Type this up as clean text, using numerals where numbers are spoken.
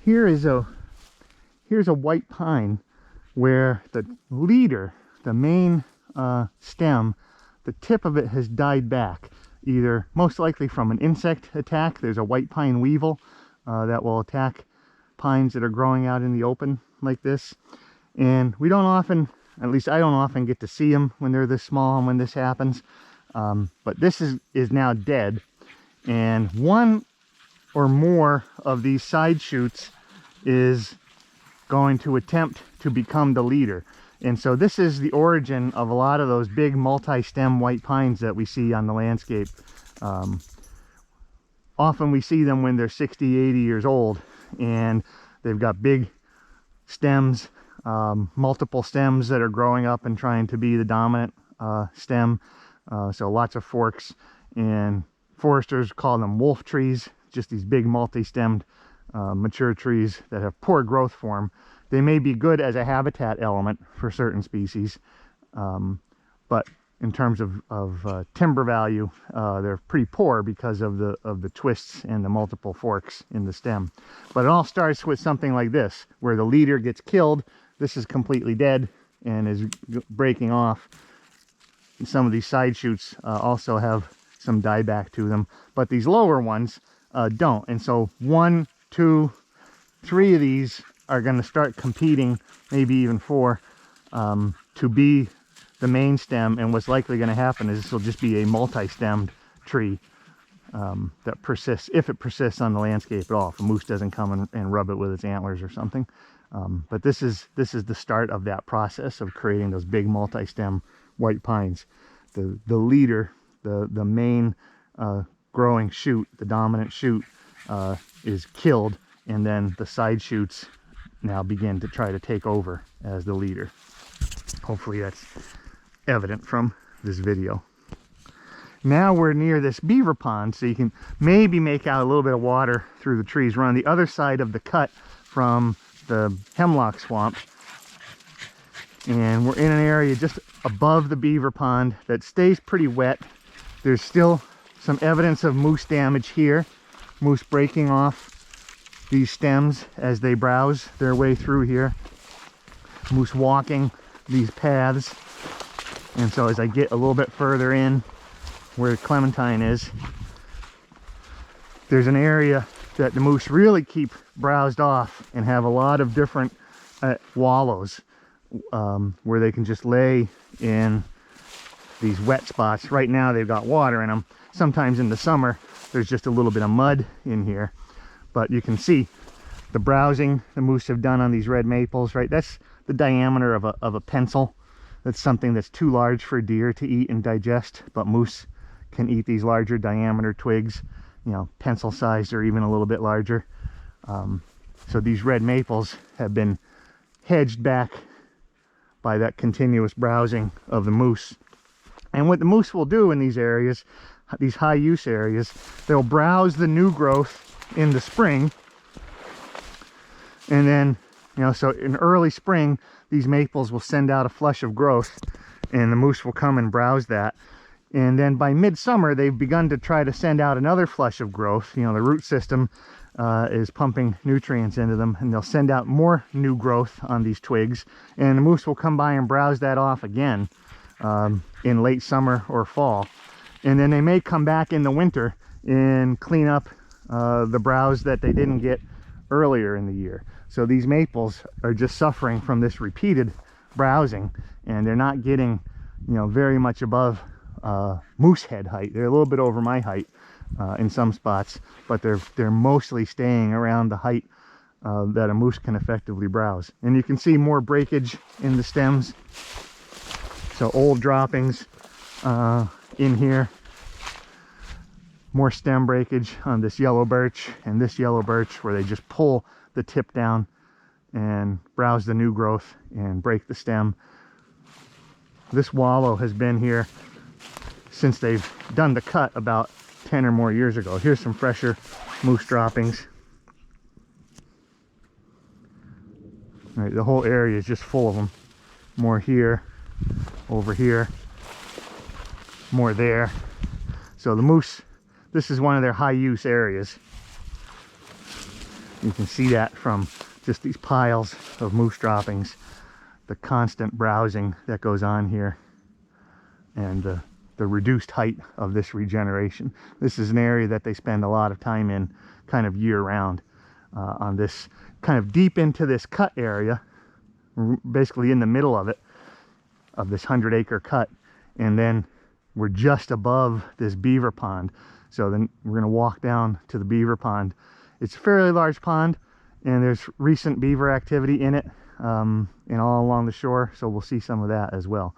here's a white pine where the leader, the main stem, the tip of it has died back, either most likely from an insect attack. There's a white pine weevil that will attack pines that are growing out in the open like this, and we don't often, at least I don't often, get to see them when they're this small and when this happens. But this is now dead, and one or more of these side shoots is going to attempt to become the leader. And so this is the origin of a lot of those big multi-stem white pines that we see on the landscape. Often we see them when they're 60, 80 years old, and they've got big stems, multiple stems that are growing up and trying to be the dominant stem. So lots of forks, and foresters call them wolf trees, just these big multi-stemmed mature trees that have poor growth form. They may be good as a habitat element for certain species, but in terms of timber value, they're pretty poor because of the twists and the multiple forks in the stem. But it all starts with something like this, where the leader gets killed. This is completely dead and is breaking off. Some of these side shoots also have some dieback to them, but these lower ones don't. And so 1, 2, 3 of these are going to start competing, maybe even 4, to be the main stem. And what's likely going to happen is this will just be a multi-stemmed tree that persists, if it persists on the landscape at all, if a moose doesn't come and rub it with its antlers or something. But this is the start of that process of creating those big multi-stem white pines. The leader, the main growing shoot, the dominant shoot, is killed, and then the side shoots now begin to try to take over as the leader. Hopefully that's evident from this video. Now we're near this beaver pond, so you can maybe make out a little bit of water through the trees. We're on the other side of the cut from the hemlock swamp, and we're in an area just above the beaver pond that stays pretty wet. There's still some evidence of moose damage here, moose breaking off these stems as they browse their way through here, moose walking these paths. And so as I get a little bit further in where Clementine is, there's an area that the moose really keep browsed off and have a lot of different wallows where they can just lay in these wet spots. Right now they've got water in them. Sometimes in the summer there's just a little bit of mud in here, but you can see the browsing the moose have done on these red maples, right? That's the diameter of a pencil. That's something that's too large for deer to eat and digest, but moose can eat these larger diameter twigs, you know, pencil sized or even a little bit larger. So these red maples have been hedged back by that continuous browsing of the moose. And what the moose will do in these areas, these high use areas, they'll browse the new growth in the spring, and then, you know, so in early spring these maples will send out a flush of growth, and the moose will come and browse that. And then by midsummer they've begun to try to send out another flush of growth. You know, the root system is pumping nutrients into them, and they'll send out more new growth on these twigs, and the moose will come by and browse that off again in late summer or fall. And then they may come back in the winter and clean up the browse that they didn't get earlier in the year. So these maples are just suffering from this repeated browsing, and they're not getting, you know, very much above moose head height. They're a little bit over my height in some spots, but they're mostly staying around the height that a moose can effectively browse. And you can see more breakage in the stems, so old droppings in here, more stem breakage on this yellow birch and this yellow birch, where they just pull the tip down and browse the new growth and break the stem. This wallow has been here since they've done the cut about 10 or more years ago. Here's some fresher moose droppings. All right, the whole area is just full of them. More here, over here, more there. So the moose, this is one of their high use areas. You can see that from just these piles of moose droppings, the constant browsing that goes on here, and the reduced height of this regeneration. This is an area that they spend a lot of time in kind of year round, on this kind of deep into this cut area, basically in the middle of it, of this 100-acre cut. And then we're just above this beaver pond. So then we're going to walk down to the beaver pond. It's a fairly large pond, and there's recent beaver activity in it, and all along the shore, so we'll see some of that as well.